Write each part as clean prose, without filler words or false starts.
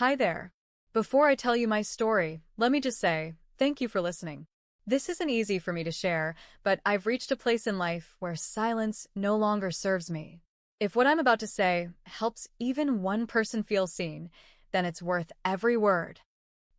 Hi there. Before I tell you my story, let me just say, thank you for listening. This isn't easy for me to share, but I've reached a place in life where silence no longer serves me. If what I'm about to say helps even one person feel seen, then it's worth every word.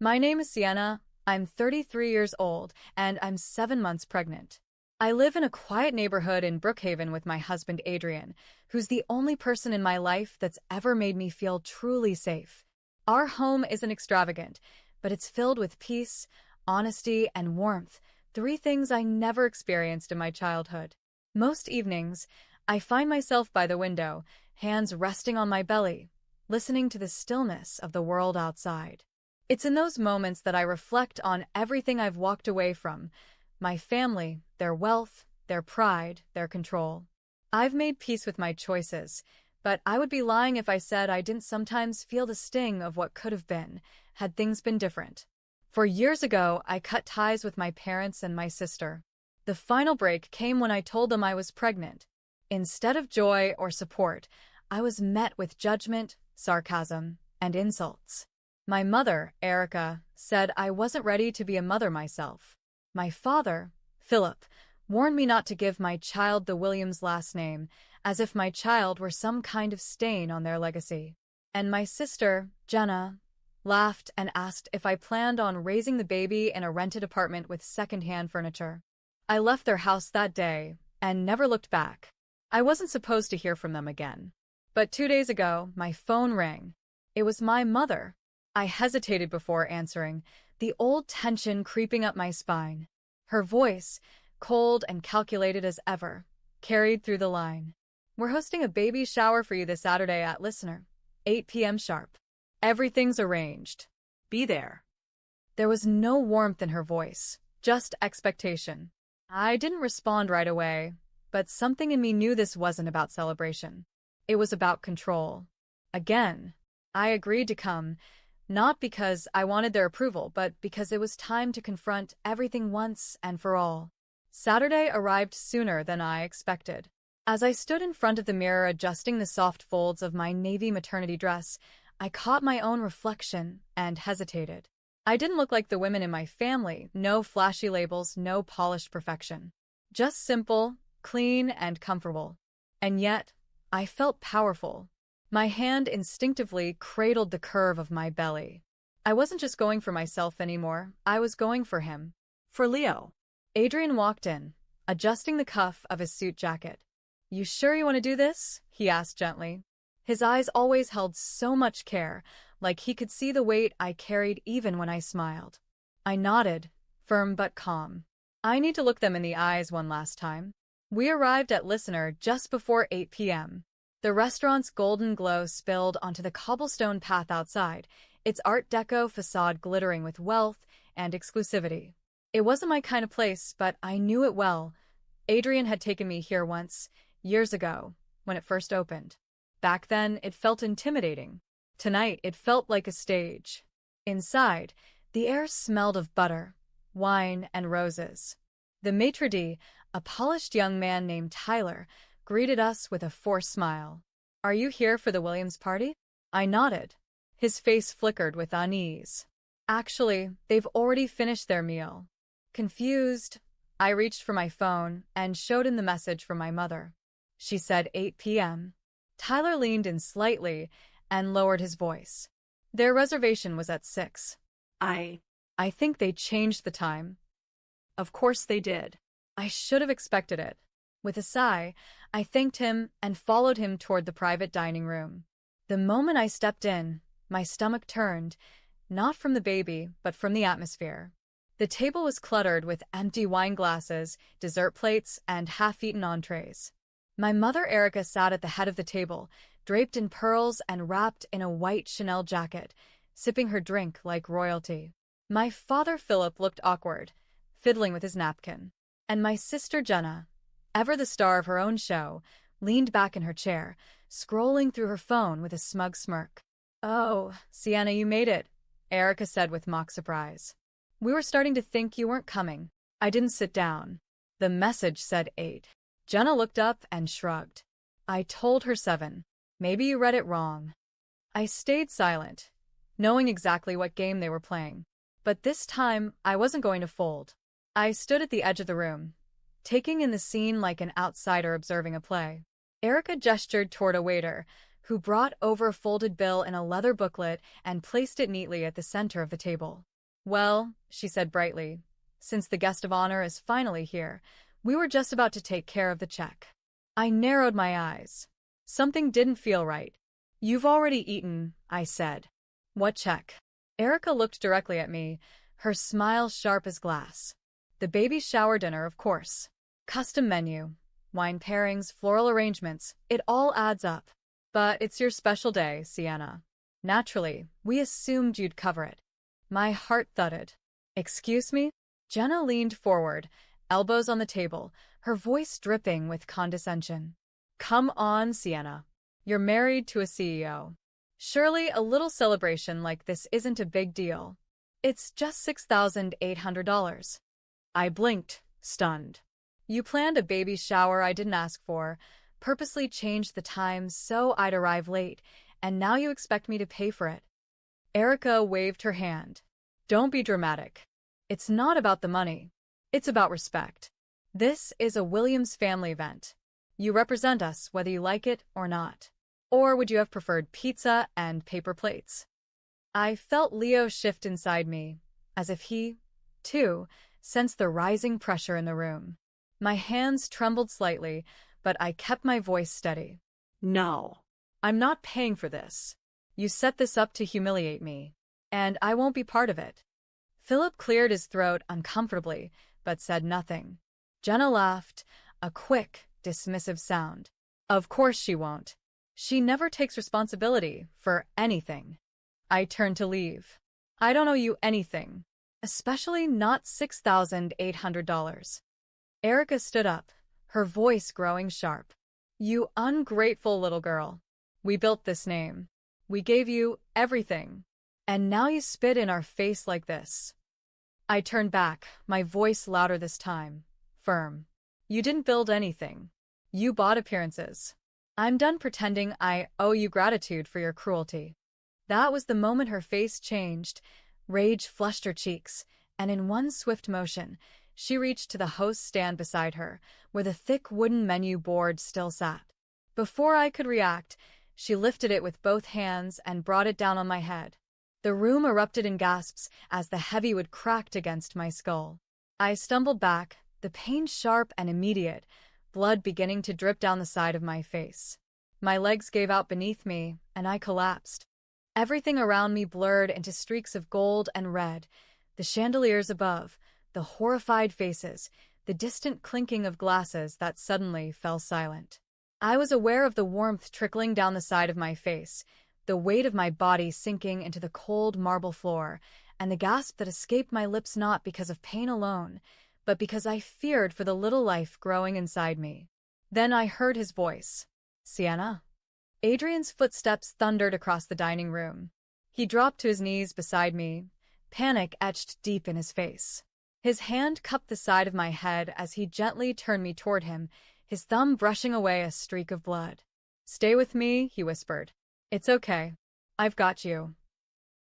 My name is Sienna, I'm 33 years old, and I'm 7 months pregnant. I live in a quiet neighborhood in Brookhaven with my husband Adrian, who's the only person in my life that's ever made me feel truly safe. Our home isn't extravagant, but it's filled with peace, honesty, and warmth, three things I never experienced in my childhood. Most evenings, I find myself by the window, hands resting on my belly, listening to the stillness of the world outside. It's in those moments that I reflect on everything I've walked away from: my family, their wealth, their pride, their control. I've made peace with my choices, but I would be lying if I said I didn't sometimes feel the sting of what could have been, had things been different. 4 years ago, I cut ties with my parents and my sister. The final break came when I told them I was pregnant. Instead of joy or support, I was met with judgment, sarcasm, and insults. My mother, Erica, said I wasn't ready to be a mother myself. My father, Philip, warned me not to give my child the Williams last name, as if my child were some kind of stain on their legacy. And my sister, Jenna, laughed and asked if I planned on raising the baby in a rented apartment with secondhand furniture. I left their house that day and never looked back. I wasn't supposed to hear from them again. But 2 days ago, my phone rang. It was my mother. I hesitated before answering, the old tension creeping up my spine. Her voice, cold and calculated as ever, carried through the line. "We're hosting a baby shower for you this Saturday at Listener, 8 p.m. sharp. Everything's arranged. Be there." There was no warmth in her voice, just expectation. I didn't respond right away, but something in me knew this wasn't about celebration. It was about control. Again, I agreed to come, not because I wanted their approval, but because it was time to confront everything once and for all. Saturday arrived sooner than I expected. As I stood in front of the mirror adjusting the soft folds of my navy maternity dress, I caught my own reflection and hesitated. I didn't look like the women in my family, no flashy labels, no polished perfection. Just simple, clean, and comfortable. And yet, I felt powerful. My hand instinctively cradled the curve of my belly. I wasn't just going for myself anymore, I was going for him. For Leo. Adrian walked in, adjusting the cuff of his suit jacket. "You sure you want to do this?" he asked gently. His eyes always held so much care, like he could see the weight I carried even when I smiled. I nodded, firm but calm. I need to look them in the eyes one last time. We arrived at Listener just before 8 p.m. The restaurant's golden glow spilled onto the cobblestone path outside, its Art Deco facade glittering with wealth and exclusivity. It wasn't my kind of place, but I knew it well. Adrian had taken me here once, years ago, when it first opened. Back then, it felt intimidating. Tonight, it felt like a stage. Inside, the air smelled of butter, wine, and roses. The maitre d', a polished young man named Tyler, greeted us with a forced smile. "Are you here for the Williams party?" I nodded. His face flickered with unease. "Actually, they've already finished their meal." Confused, I reached for my phone and showed him the message from my mother. She said 8 p.m. Tyler leaned in slightly and lowered his voice. "Their reservation was at 6. I think they changed the time." Of course they did. I should have expected it. With a sigh, I thanked him and followed him toward the private dining room. The moment I stepped in, my stomach turned, not from the baby, but from the atmosphere. The table was cluttered with empty wine glasses, dessert plates, and half-eaten entrees. My mother Erica sat at the head of the table, draped in pearls and wrapped in a white Chanel jacket, sipping her drink like royalty. My father Philip looked awkward, fiddling with his napkin. And my sister Jenna, ever the star of her own show, leaned back in her chair, scrolling through her phone with a smug smirk. "Oh, Sienna, you made it," Erica said with mock surprise. "We were starting to think you weren't coming." I didn't sit down. The message said 8. Jenna looked up and shrugged. "I told her 7. Maybe you read it wrong." I stayed silent. knowing exactly what game they were playing. But this time, I wasn't going to fold. I stood at the edge of the room, taking in the scene like an outsider observing a play. Erica gestured toward a waiter, who brought over a folded bill in a leather booklet and placed it neatly at the center of the table. "Well," she said brightly, "since the guest of honor is finally here, we were just about to take care of the check." I narrowed my eyes. Something didn't feel right. "You've already eaten," I said. "What check?" Erica looked directly at me, her smile sharp as glass. "The baby shower dinner, of course. Custom menu, wine pairings, floral arrangements, it all adds up. But it's your special day, Sienna. Naturally, we assumed you'd cover it." My heart thudded. "Excuse me?" Jenna leaned forward, elbows on the table, her voice dripping with condescension. "Come on, Sienna. You're married to a CEO. Surely a little celebration like this isn't a big deal. It's just $6,800. I blinked, stunned. "You planned a baby shower I didn't ask for, purposely changed the time so I'd arrive late, and now you expect me to pay for it." Erica waved her hand. "Don't be dramatic. It's not about the money. It's about respect. This is a Williams family event. You represent us whether you like it or not. Or would you have preferred pizza and paper plates?" I felt Leo shift inside me, as if he, too, sensed the rising pressure in the room. My hands trembled slightly, but I kept my voice steady. "No. I'm not paying for this. You set this up to humiliate me, and I won't be part of it." Philip cleared his throat uncomfortably, but said nothing. Jenna laughed, a quick, dismissive sound. "Of course she won't. She never takes responsibility for anything." I turned to leave. "I don't owe you anything, especially not $6,800. Erica stood up, her voice growing sharp. "You ungrateful little girl. We built this name. We gave you everything. And now you spit in our face like this." I turned back, my voice louder this time, firm. "You didn't build anything. You bought appearances. I'm done pretending I owe you gratitude for your cruelty." That was the moment her face changed. Rage flushed her cheeks, and in one swift motion, she reached to the host's stand beside her, where the thick wooden menu board still sat. Before I could react, she lifted it with both hands and brought it down on my head. The room erupted in gasps as the heavy wood cracked against my skull. I stumbled back, the pain sharp and immediate, blood beginning to drip down the side of my face. My legs gave out beneath me, and I collapsed. Everything around me blurred into streaks of gold and red, the chandeliers above, the horrified faces, the distant clinking of glasses that suddenly fell silent. I was aware of the warmth trickling down the side of my face, the weight of my body sinking into the cold marble floor, and the gasp that escaped my lips not because of pain alone, but because I feared for the little life growing inside me. Then I heard his voice. "Sienna?" Adrian's footsteps thundered across the dining room. He dropped to his knees beside me, panic etched deep in his face. His hand cupped the side of my head as he gently turned me toward him, his thumb brushing away a streak of blood. "Stay with me," he whispered. "It's okay. I've got you."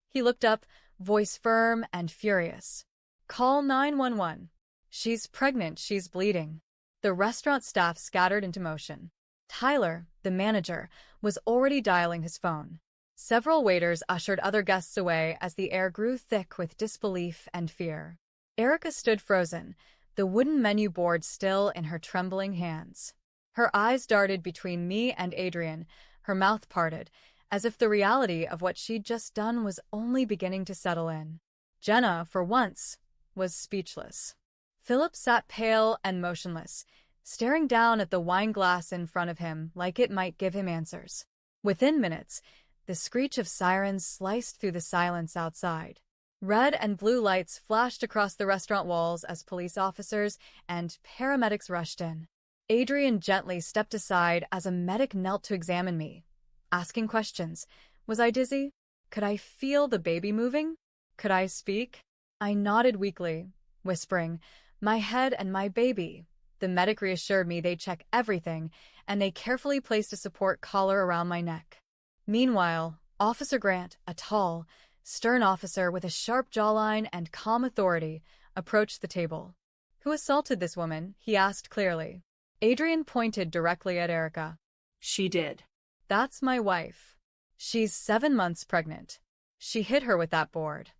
He looked up, voice firm and furious. "Call 911. She's pregnant, she's bleeding." The restaurant staff scattered into motion. Tyler, the manager, was already dialing his phone. Several waiters ushered other guests away as the air grew thick with disbelief and fear. Erica stood frozen, the wooden menu board still in her trembling hands. Her eyes darted between me and Adrian, her mouth parted, as if the reality of what she'd just done was only beginning to settle in. Jenna, for once, was speechless. Philip sat pale and motionless, staring down at the wine glass in front of him like it might give him answers. Within minutes, the screech of sirens sliced through the silence outside. Red and blue lights flashed across the restaurant walls as police officers and paramedics rushed in. Adrian gently stepped aside as a medic knelt to examine me, asking questions. Was I dizzy? Could I feel the baby moving? Could I speak? I nodded weakly, whispering, "My head and my baby." The medic reassured me they'd check everything, and they carefully placed a support collar around my neck. Meanwhile, Officer Grant, a tall, stern officer with a sharp jawline and calm authority approached the table. "Who assaulted this woman?" he asked clearly. Adrian pointed directly at Erica. "She did." "That's my wife. She's 7 months pregnant. She hit her with that board."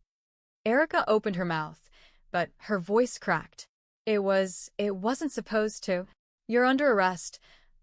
Erica opened her mouth, but her voice cracked. It wasn't supposed to." "You're under arrest,"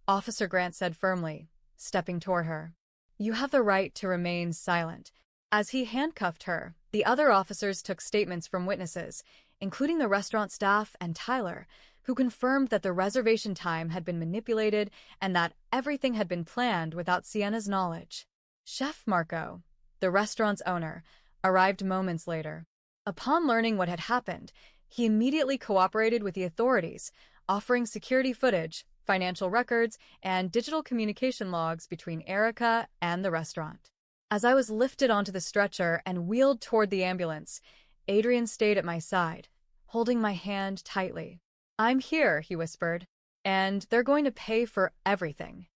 Officer Grant said firmly, stepping toward her. "You have the right to remain silent." As he handcuffed her, the other officers took statements from witnesses, including the restaurant staff and Tyler, who confirmed that the reservation time had been manipulated and that everything had been planned without Sienna's knowledge. Chef Marco, the restaurant's owner, arrived moments later. Upon learning what had happened, he immediately cooperated with the authorities, offering security footage, financial records, and digital communication logs between Erica and the restaurant. As I was lifted onto the stretcher and wheeled toward the ambulance, Adrian stayed at my side, holding my hand tightly. "I'm here," he whispered, "and they're going to pay for everything."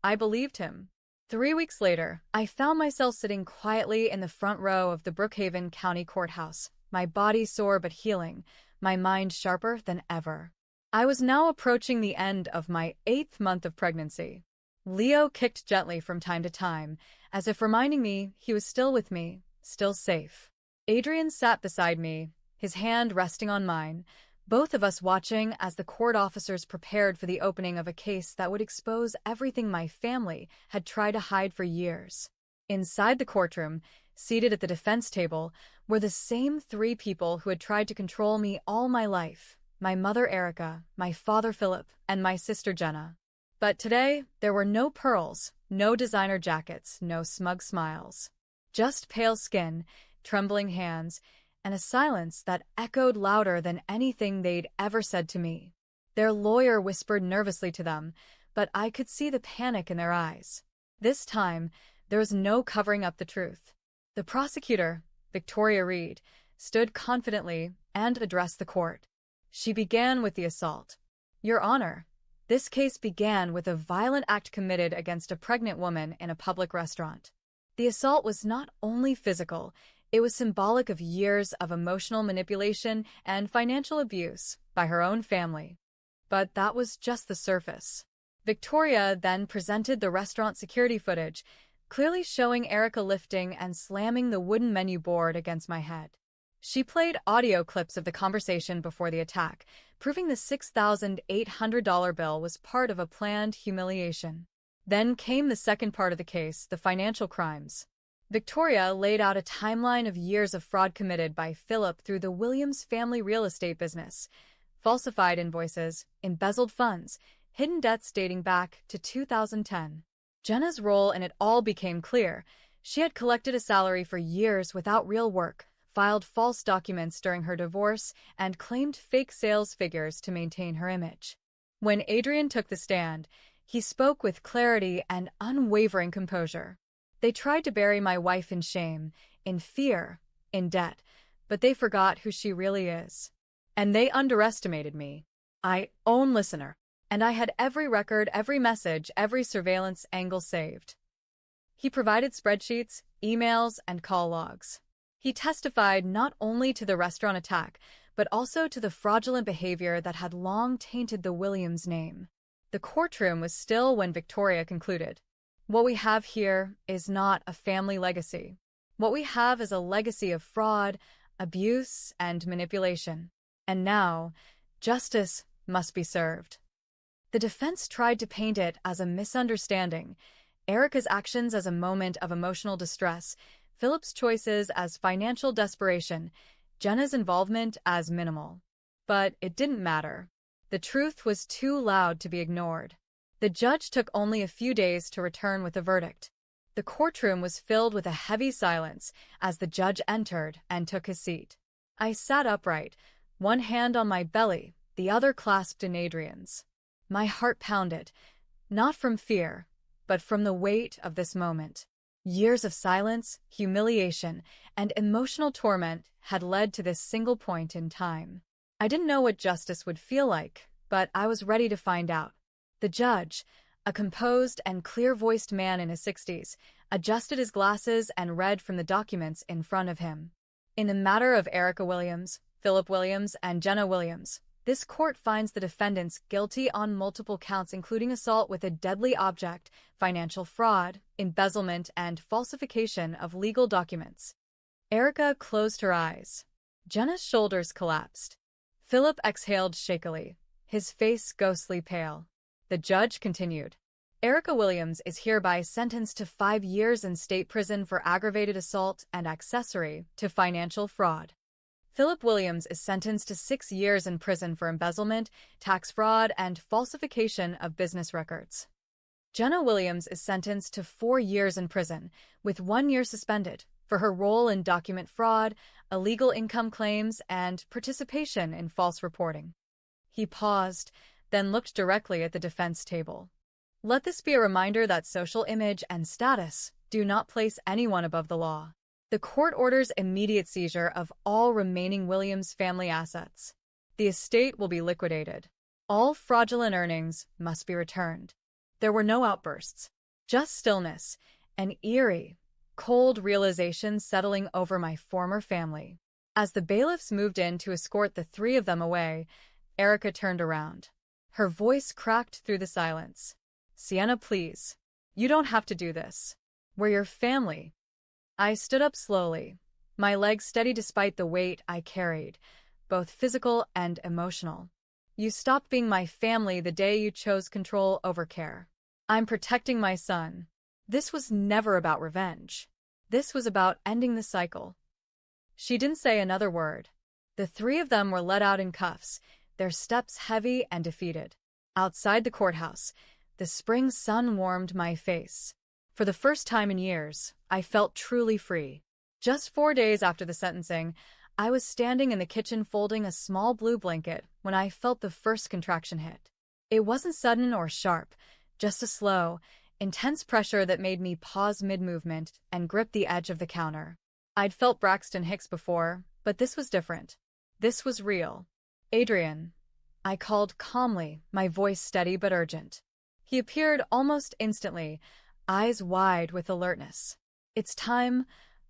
I believed him. 3 weeks later, I found myself sitting quietly in the front row of the Brookhaven County Courthouse, my body sore but healing, my mind sharper than ever. I was now approaching the end of my 8th month of pregnancy. Leo kicked gently from time to time, as if reminding me he was still with me, still safe. Adrian sat beside me, his hand resting on mine, both of us watching as the court officers prepared for the opening of a case that would expose everything my family had tried to hide for years. Inside the courtroom, seated at the defense table, were the same 3 people who had tried to control me all my life: my mother Erica, my father Philip, and my sister Jenna. But today, there were no pearls, no designer jackets, no smug smiles. Just pale skin, trembling hands, and a silence that echoed louder than anything they'd ever said to me. Their lawyer whispered nervously to them, but I could see the panic in their eyes. This time, there was no covering up the truth. The prosecutor, Victoria Reed, stood confidently and addressed the court. She began with the assault. "Your Honor, this case began with a violent act committed against a pregnant woman in a public restaurant. The assault was not only physical, it was symbolic of years of emotional manipulation and financial abuse by her own family." But that was just the surface. Victoria then presented the restaurant security footage, clearly showing Erica lifting and slamming the wooden menu board against my head. She played audio clips of the conversation before the attack, proving the $6,800 bill was part of a planned humiliation. Then came the second part of the case, the financial crimes. Victoria laid out a timeline of years of fraud committed by Philip through the Williams family real estate business: falsified invoices, embezzled funds, hidden debts dating back to 2010. Jenna's role in it all became clear. She had collected a salary for years without real work, filed false documents during her divorce, and claimed fake sales figures to maintain her image. When Adrian took the stand, he spoke with clarity and unwavering composure. "They tried to bury my wife in shame, in fear, in debt, but they forgot who she really is. And they underestimated me. I own Listener, and I had every record, every message, every surveillance angle saved." He provided spreadsheets, emails, and call logs. He testified not only to the restaurant attack, but also to the fraudulent behavior that had long tainted the Williams name. The courtroom was still when Victoria concluded. "What we have here is not a family legacy. What we have is a legacy of fraud, abuse, and manipulation. And now, justice must be served." The defense tried to paint it as a misunderstanding, Erica's actions as a moment of emotional distress, Philip's choices as financial desperation, Jenna's involvement as minimal. But it didn't matter. The truth was too loud to be ignored. The judge took only a few days to return with a verdict. The courtroom was filled with a heavy silence as the judge entered and took his seat. I sat upright, one hand on my belly, the other clasped in Adrian's. My heart pounded, not from fear, but from the weight of this moment. Years of silence, humiliation, and emotional torment had led to this single point in time. I didn't know what justice would feel like, but I was ready to find out. The judge, A composed and clear-voiced man in his 60s adjusted his glasses and read from the documents in front of him. In the matter of Erica Williams, Philip Williams, and Jenna Williams, this court finds the defendants guilty on multiple counts including assault with a deadly object, financial fraud, embezzlement, and falsification of legal documents. Erica closed her eyes. Jenna's shoulders collapsed. Philip exhaled shakily, his face ghostly pale. The judge continued. Erica Williams is hereby sentenced to 5 years in state prison for aggravated assault and accessory to financial fraud. Philip Williams is sentenced to 6 years in prison for embezzlement, tax fraud, and falsification of business records. Jenna Williams is sentenced to 4 years in prison, with 1 year suspended, for her role in document fraud, illegal income claims, and participation in false reporting. He paused, then looked directly at the defense table. Let this be a reminder that social image and status do not place anyone above the law. The court orders immediate seizure of all remaining Williams family assets. The estate will be liquidated. All fraudulent earnings must be returned. There were no outbursts, just stillness, an eerie, cold realization settling over my former family. As the bailiffs moved in to escort the 3 of them away, Erica turned around. Her voice cracked through the silence. Sienna, please. You don't have to do this. We're your family. I stood up slowly, my legs steady despite the weight I carried, both physical and emotional. You stopped being my family the day you chose control over care. I'm protecting my son. This was never about revenge. This was about ending the cycle. She didn't say another word. The 3 of them were let out in cuffs, their steps heavy and defeated. Outside the courthouse, the spring sun warmed my face. For the first time in years, I felt truly free. Just 4 days after the sentencing, I was standing in the kitchen folding a small blue blanket when I felt the first contraction hit. It wasn't sudden or sharp, just a slow, intense pressure that made me pause mid-movement and grip the edge of the counter. I'd felt Braxton Hicks before, but this was different. This was real. Adrian. I called calmly, my voice steady but urgent. He appeared almost instantly, eyes wide with alertness. It's time,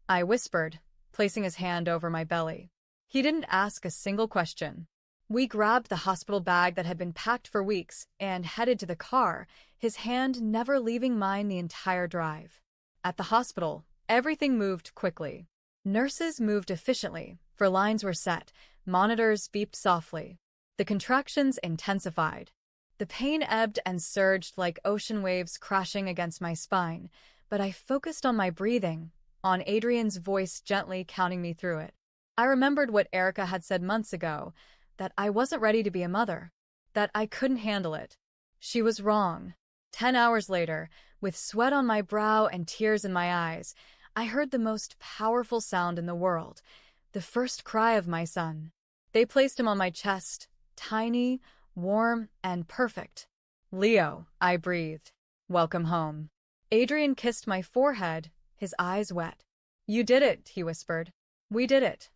I whispered, placing his hand over my belly. He didn't ask a single question. We grabbed the hospital bag that had been packed for weeks and headed to the car, his hand never leaving mine the entire drive. At the hospital, everything moved quickly. Nurses moved efficiently, for lines were set, monitors beeped softly. The contractions intensified. The pain ebbed and surged like ocean waves crashing against my spine, but I focused on my breathing, on Adrian's voice gently counting me through it. I remembered what Erica had said months ago, that I wasn't ready to be a mother, that I couldn't handle it. She was wrong. 10 hours later, with sweat on my brow and tears in my eyes, I heard the most powerful sound in the world, the first cry of my son. They placed him on my chest, tiny, warm, and perfect. Leo, I breathed. Welcome home. Adrian kissed my forehead, his eyes wet. You did it, he whispered. We did it.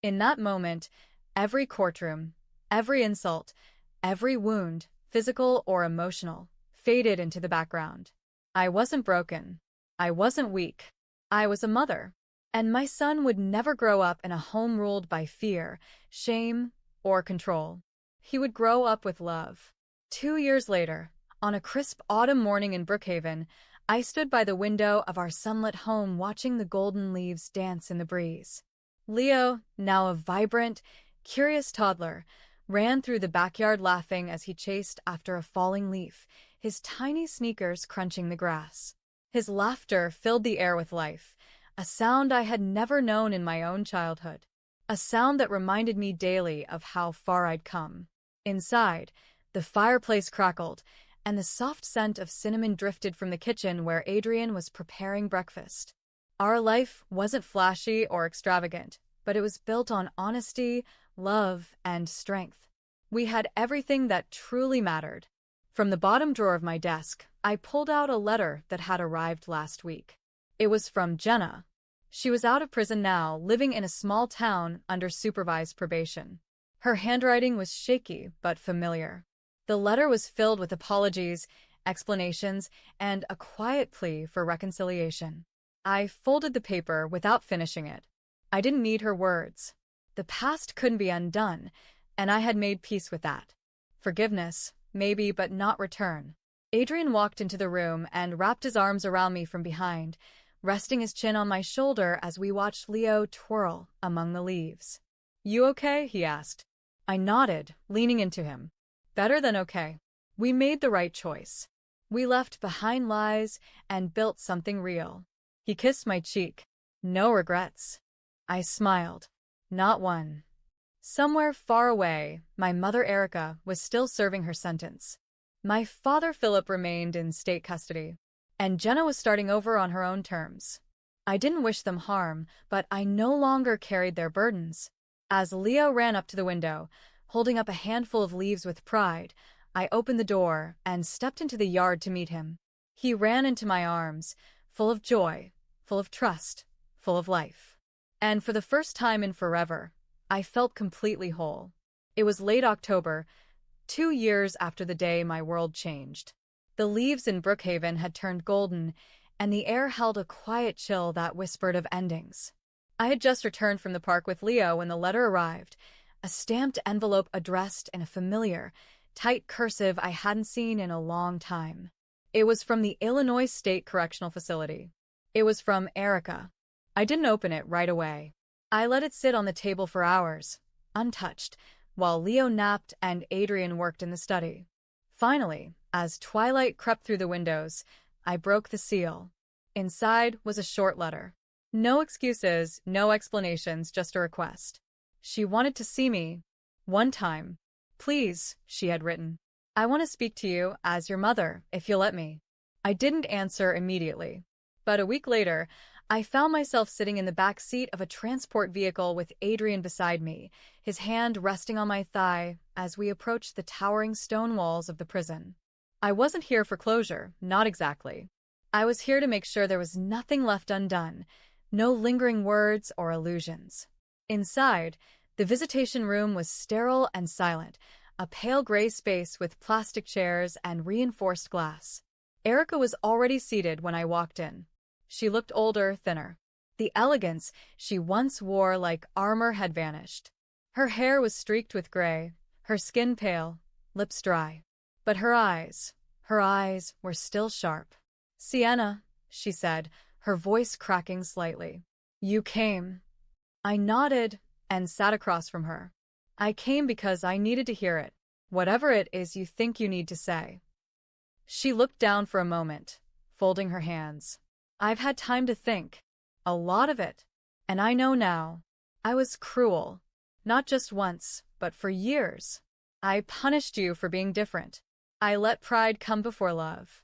In that moment, every courtroom, every insult, every wound, physical or emotional, faded into the background. I wasn't broken. I wasn't weak. I was a mother. And my son would never grow up in a home ruled by fear, shame, or control. He would grow up with love. 2 years later, on a crisp autumn morning in Brookhaven, I stood by the window of our sunlit home watching the golden leaves dance in the breeze. Leo, now a vibrant, curious toddler, ran through the backyard laughing as he chased after a falling leaf, his tiny sneakers crunching the grass. His laughter filled the air with life, a sound I had never known in my own childhood, a sound that reminded me daily of how far I'd come. Inside, the fireplace crackled, and the soft scent of cinnamon drifted from the kitchen where Adrian was preparing breakfast. Our life wasn't flashy or extravagant, but it was built on honesty, love, and strength. We had everything that truly mattered. From the bottom drawer of my desk, I pulled out a letter that had arrived last week. It was from Jenna. She was out of prison now, living in a small town under supervised probation. Her handwriting was shaky but familiar. The letter was filled with apologies explanations, and a quiet plea for reconciliation. I folded the paper without finishing it. I didn't need her words. The past couldn't be undone, and I had made peace with that. Forgiveness, maybe, but not return. Adrian walked into the room and wrapped his arms around me from behind, resting his chin on my shoulder as we watched Leo twirl among the leaves. "You okay?" he asked. I nodded, leaning into him. "Better than okay. We made the right choice. We left behind lies and built something real." He kissed my cheek. "No regrets." I smiled. Not one. Somewhere far away, my mother Erica was still serving her sentence. My father Philip remained in state custody, and Jenna was starting over on her own terms. I didn't wish them harm, but I no longer carried their burdens. As Leo ran up to the window, holding up a handful of leaves with pride, I opened the door and stepped into the yard to meet him. He ran into my arms, full of joy, full of trust, full of life. And for the first time in forever, I felt completely whole. It was late October, 2 years after the day my world changed. The leaves in Brookhaven had turned golden, and the air held a quiet chill that whispered of endings. I had just returned from the park with Leo when the letter arrived, a stamped envelope addressed in a familiar, tight cursive I hadn't seen in a long time. It was from the Illinois State Correctional Facility. It was from Erica. I didn't open it right away. I let it sit on the table for hours, untouched, while Leo napped and Adrian worked in the study. Finally, as twilight crept through the windows, I broke the seal. Inside was a short letter. No excuses, no explanations, just a request. She wanted to see me. One time. "Please," she had written. "I want to speak to you as your mother, if you'll let me." I didn't answer immediately. But a week later, I found myself sitting in the back seat of a transport vehicle with Adrian beside me, his hand resting on my thigh as we approached the towering stone walls of the prison. I wasn't here for closure, not exactly. I was here to make sure there was nothing left undone, no lingering words or illusions. Inside, the visitation room was sterile and silent, a pale gray space with plastic chairs and reinforced glass. Erica was already seated when I walked in. She looked older, thinner. The elegance she once wore like armor had vanished. Her hair was streaked with gray, her skin pale, lips dry. But her eyes were still sharp. "Sienna," she said, her voice cracking slightly. "You came." I nodded and sat across from her. "I came because I needed to hear it, whatever it is you think you need to say." She looked down for a moment, folding her hands. "I've had time to think. A lot of it. And I know now. I was cruel. Not just once, but for years. I punished you for being different. I let pride come before love."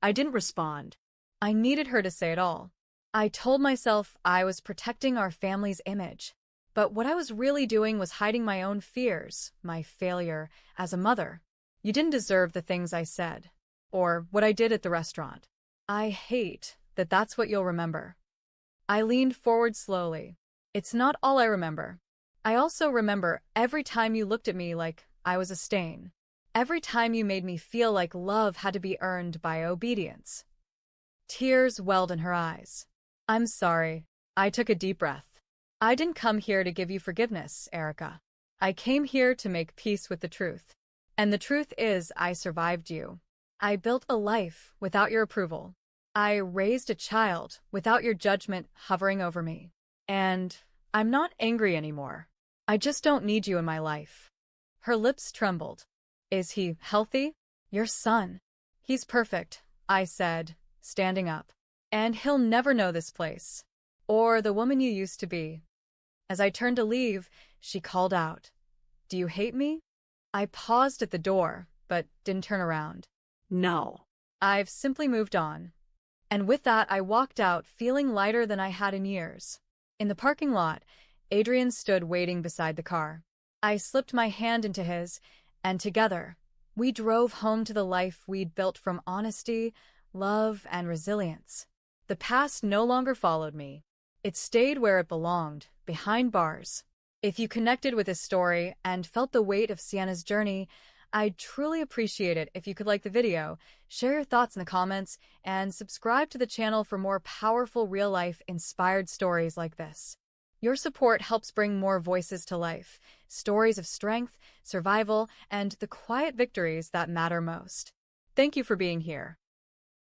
I didn't respond. I needed her to say it all. I told myself I was protecting our family's image. But what I was really doing was hiding my own fears, my failure as a mother. "You didn't deserve the things I said. Or what I did at the restaurant. I hate that that's what you'll remember." I leaned forward slowly. "It's not all I remember. I also remember every time you looked at me like I was a stain. Every time you made me feel like love had to be earned by obedience." Tears welled in her eyes. "I'm sorry." I took a deep breath. "I didn't come here to give you forgiveness, Erica. I came here to make peace with the truth. And the truth is I survived you. I built a life without your approval. I raised a child without your judgment hovering over me. And I'm not angry anymore. I just don't need you in my life." Her lips trembled. "Is he healthy?" "Your son. He's perfect," I said, standing up. "And he'll never know this place. Or the woman you used to be." As I turned to leave, she called out, "Do you hate me?" I paused at the door, but didn't turn around. "No. I've simply moved on." And with that, I walked out, feeling lighter than I had in years. In the parking lot, Adrian stood waiting beside the car. I slipped my hand into his, and together, we drove home to the life we'd built from honesty, love, and resilience. The past no longer followed me. It stayed where it belonged, behind bars. If you connected with his story and felt the weight of Sienna's journey, I'd truly appreciate it if you could like the video, share your thoughts in the comments, and subscribe to the channel for more powerful real-life inspired stories like this. Your support helps bring more voices to life, stories of strength, survival, and the quiet victories that matter most. Thank you for being here.